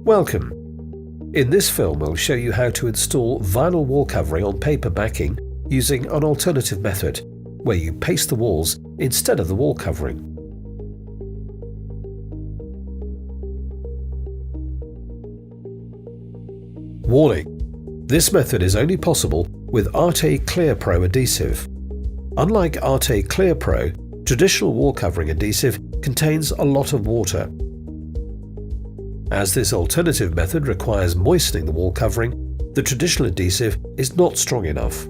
Welcome! In this film I'll show you how to install vinyl wall covering on paper backing using an alternative method, where you paste the walls instead of the wall covering. Warning: this method is only possible with Arte Clear Pro adhesive. Unlike Arte Clear Pro, traditional wall covering adhesive contains a lot of water. As this alternative method requires moistening the wall covering, the traditional adhesive is not strong enough.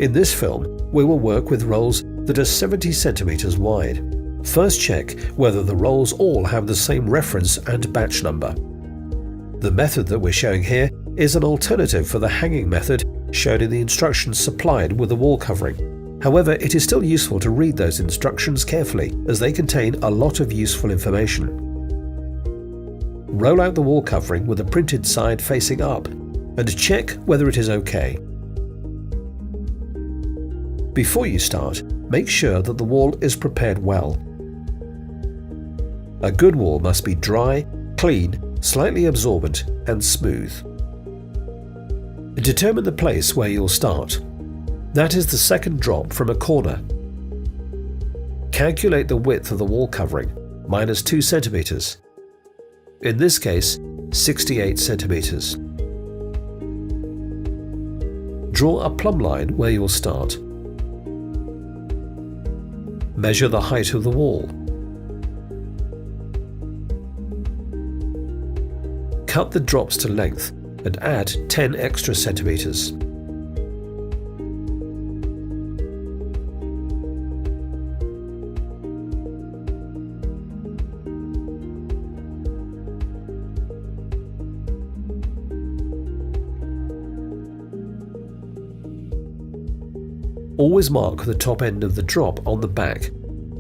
In this film, we will work with rolls that are 70 cm wide. First check whether the rolls all have the same reference and batch number. The method that we're showing here is an alternative for the hanging method shown in the instructions supplied with the wall covering. However, it is still useful to read those instructions carefully as they contain a lot of useful information. Roll out the wall covering with the printed side facing up and check whether it is okay. Before you start, make sure that the wall is prepared well. A good wall must be dry, clean, slightly absorbent and smooth. Determine the place where you'll start. That is the second drop from a corner. Calculate the width of the wall covering, minus 2 cm. In this case, 68 cm. Draw a plumb line where you will start. Measure the height of the wall. Cut the drops to length and add 10 extra centimeters. Always mark the top end of the drop on the back.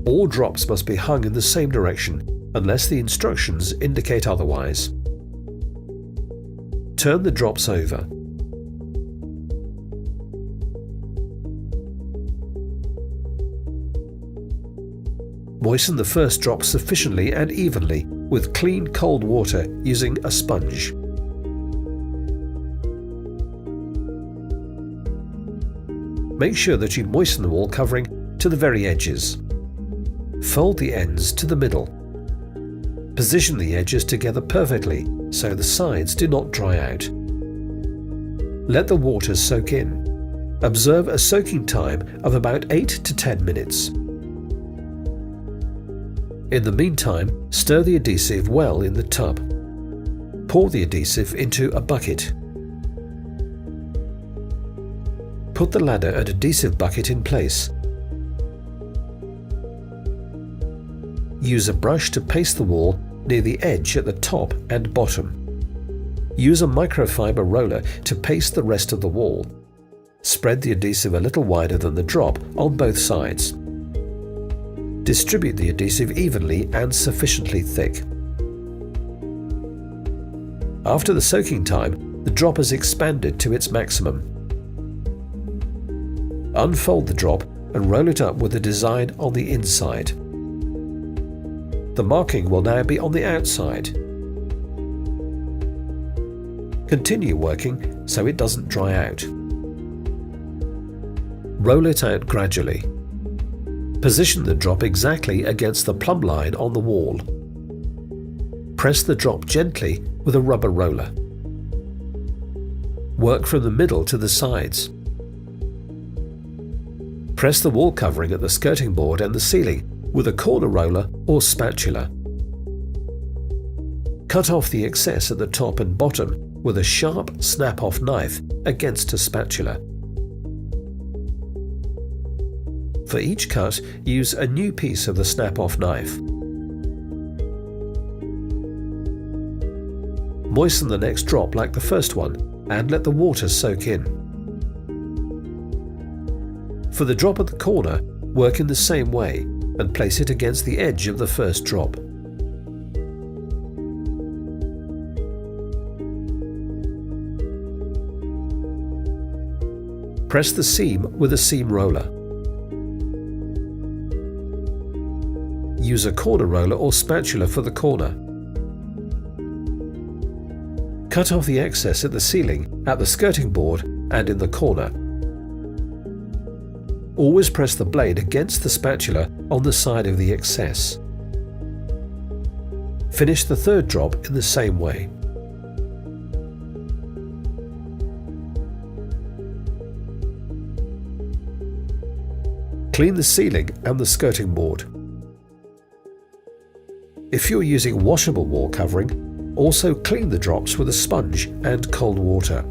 All drops must be hung in the same direction unless the instructions indicate otherwise. Turn the drops over. Moisten the first drop sufficiently and evenly with clean cold water using a sponge. Make sure that you moisten the wall covering to the very edges. Fold the ends to the middle. Position the edges together perfectly so the sides do not dry out. Let the water soak in. Observe a soaking time of about 8 to 10 minutes. In the meantime, stir the adhesive well in the tub. Pour the adhesive into a bucket. Put the ladder and adhesive bucket in place. Use a brush to paste the wall near the edge at the top and bottom. Use a microfiber roller to paste the rest of the wall. Spread the adhesive a little wider than the drop on both sides. Distribute the adhesive evenly and sufficiently thick. After the soaking time, the drop has expanded to its maximum. Unfold the drop and roll it up with the design on the inside. The marking will now be on the outside. Continue working so it doesn't dry out. Roll it out gradually. Position the drop exactly against the plumb line on the wall. Press the drop gently with a rubber roller. Work from the middle to the sides. Press the wall covering at the skirting board and the ceiling with a corner roller or spatula. Cut off the excess at the top and bottom with a sharp snap-off knife against a spatula. For each cut, use a new piece of the snap-off knife. Moisten the next drop like the first one and let the water soak in. For the drop at the corner, work in the same way and place it against the edge of the first drop. Press the seam with a seam roller. Use a corner roller or spatula for the corner. Cut off the excess at the ceiling, at the skirting board and in the corner. Always press the blade against the spatula on the side of the excess. Finish the third drop in the same way. Clean the ceiling and the skirting board. If you're using washable wall covering, also clean the drops with a sponge and cold water.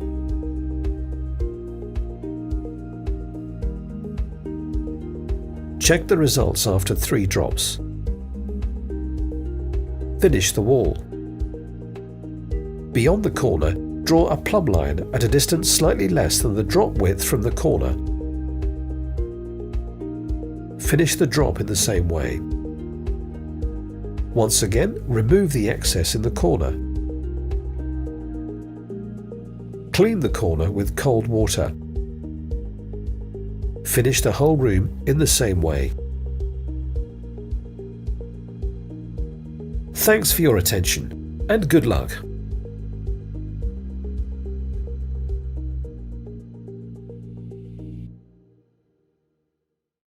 Check the results after 3 drops. Finish the wall. Beyond the corner, draw a plumb line at a distance slightly less than the drop width from the corner. Finish the drop in the same way. Once again, remove the excess in the corner. Clean the corner with cold water. Finish the whole room in the same way. Thanks for your attention and good luck.